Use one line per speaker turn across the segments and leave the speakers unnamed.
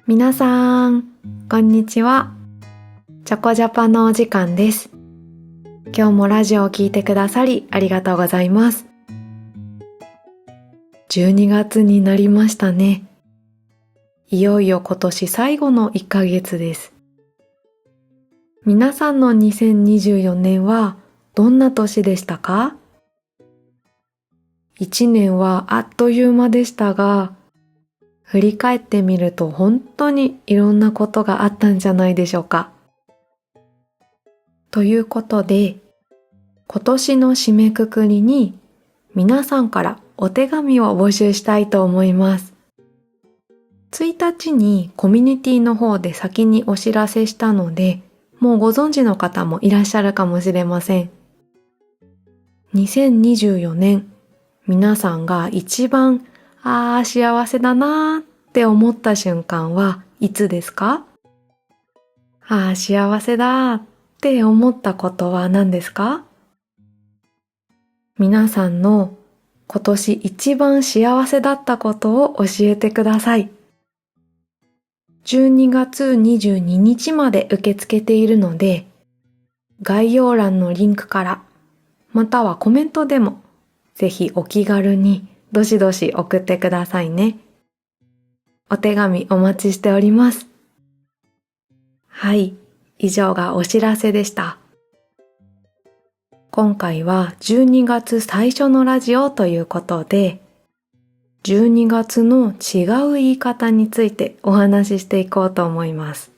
皆さん、こんにちは。チョコジャパのお時間です。今日もラジオを聞いてくださりありがとうございます。12月になりましたね。いよいよ今年最後の1ヶ月です。皆さんの2024年はどんな年でしたか？1年はあっという間でしたが、振り返ってみると本当にいろんなことがあったんじゃないでしょうか。ということで、今年の締めくくりに皆さんからお手紙を募集したいと思います。1日にコミュニティの方で先にお知らせしたので、もうご存知の方もいらっしゃるかもしれません。2024年、皆さんが一番幸せだなーって思った瞬間はいつですか？幸せだーって思ったことは何ですか？皆さんの今年一番幸せだったことを教えてください。12月22日まで受け付けているので、概要欄のリンクから、またはコメントでも、ぜひお気軽にどしどし送ってくださいね。お手紙お待ちしております。はい、以上がお知らせでした。今回は12月最初のラジオということで、12月の違う言い方についてお話ししていこうと思います。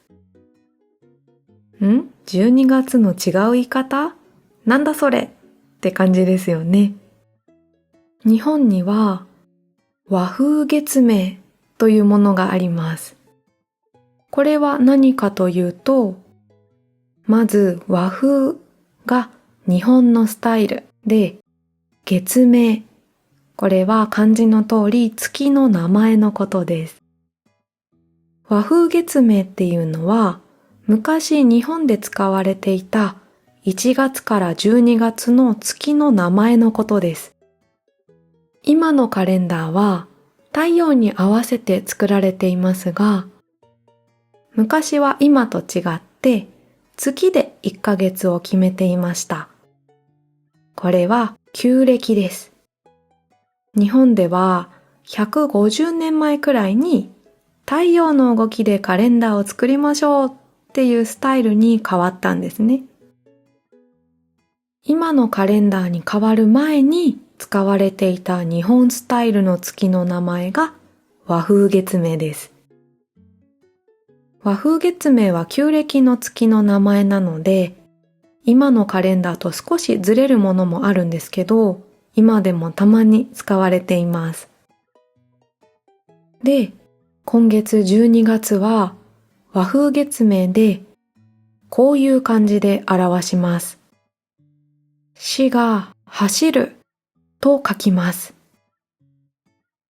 12月の違う言い方？なんだそれって感じですよね。日本には和風月明というものがあります。これは何かというと、まず和風が日本のスタイルで、月明、これは漢字の通り月の名前のことです。和風月明っていうのは、昔日本で使われていた1月から12月の月の名前のことです。今のカレンダーは太陽に合わせて作られていますが、昔は今と違って月で1ヶ月を決めていました。これは旧暦です。日本では150年前くらいに太陽の動きでカレンダーを作りましょうっていうスタイルに変わったんですね。今のカレンダーに変わる前に使われていた日本スタイルの月の名前が和風月明です。和風月明は旧暦の月の名前なので、今のカレンダーと少しずれるものもあるんですけど、今でもたまに使われています。で、今月12月は和風月明でこういう漢字で表します。死が走ると書きます。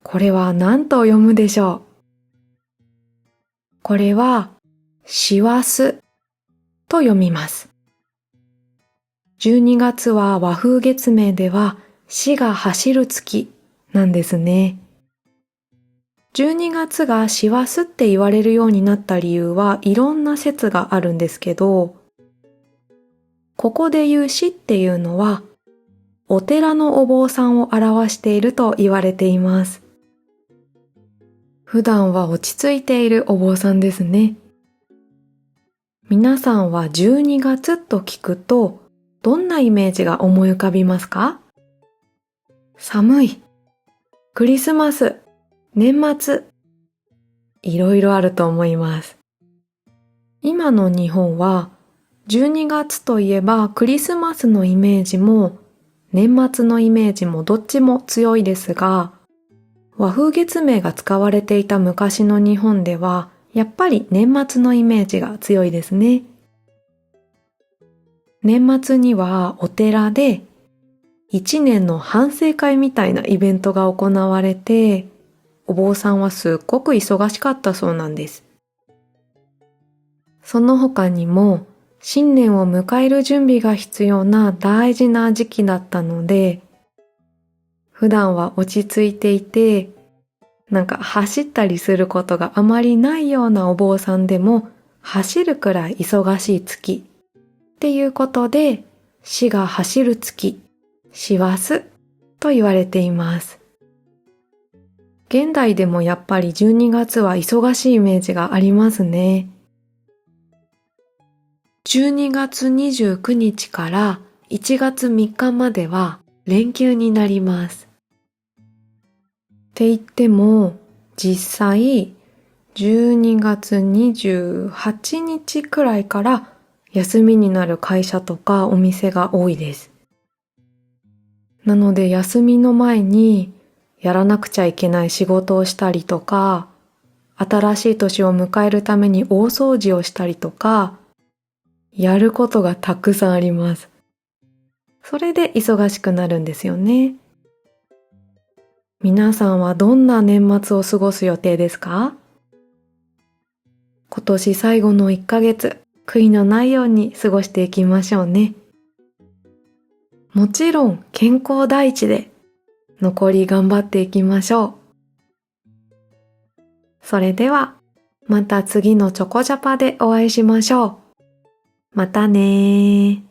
これは何と読むでしょう？これは師走と読みます。12月は和風月明では死が走る月なんですね。12月が師走って言われるようになった理由はいろんな説があるんですけど、ここで言う死っていうのはお寺のお坊さんを表していると言われています。普段は落ち着いているお坊さんですね。皆さんは12月と聞くとどんなイメージが思い浮かびますか？寒い、クリスマス、年末、いろいろあると思います。今の日本は12月といえばクリスマスのイメージも年末のイメージもどっちも強いですが、和風月明が使われていた昔の日本ではやっぱり年末のイメージが強いですね。年末にはお寺で1年の反省会みたいなイベントが行われて、お坊さんはすっごく忙しかったそうなんです。その他にも新年を迎える準備が必要な大事な時期だったので、普段は落ち着いていて、なんか走ったりすることがあまりないようなお坊さんでも走るくらい忙しい月っていうことで、死が走る月、師走と言われています。現代でもやっぱり12月は忙しいイメージがありますね。12月29日から1月3日までは連休になります。って言っても、実際12月28日くらいから休みになる会社とかお店が多いです。なので休みの前にやらなくちゃいけない仕事をしたりとか、新しい年を迎えるために大掃除をしたりとか、やることがたくさんあります。それで忙しくなるんですよね。皆さんはどんな年末を過ごす予定ですか？今年最後の1ヶ月、悔いのないように過ごしていきましょうね。もちろん健康第一で残り頑張っていきましょう。それではまた次のチョコジャパでお会いしましょう。またねー。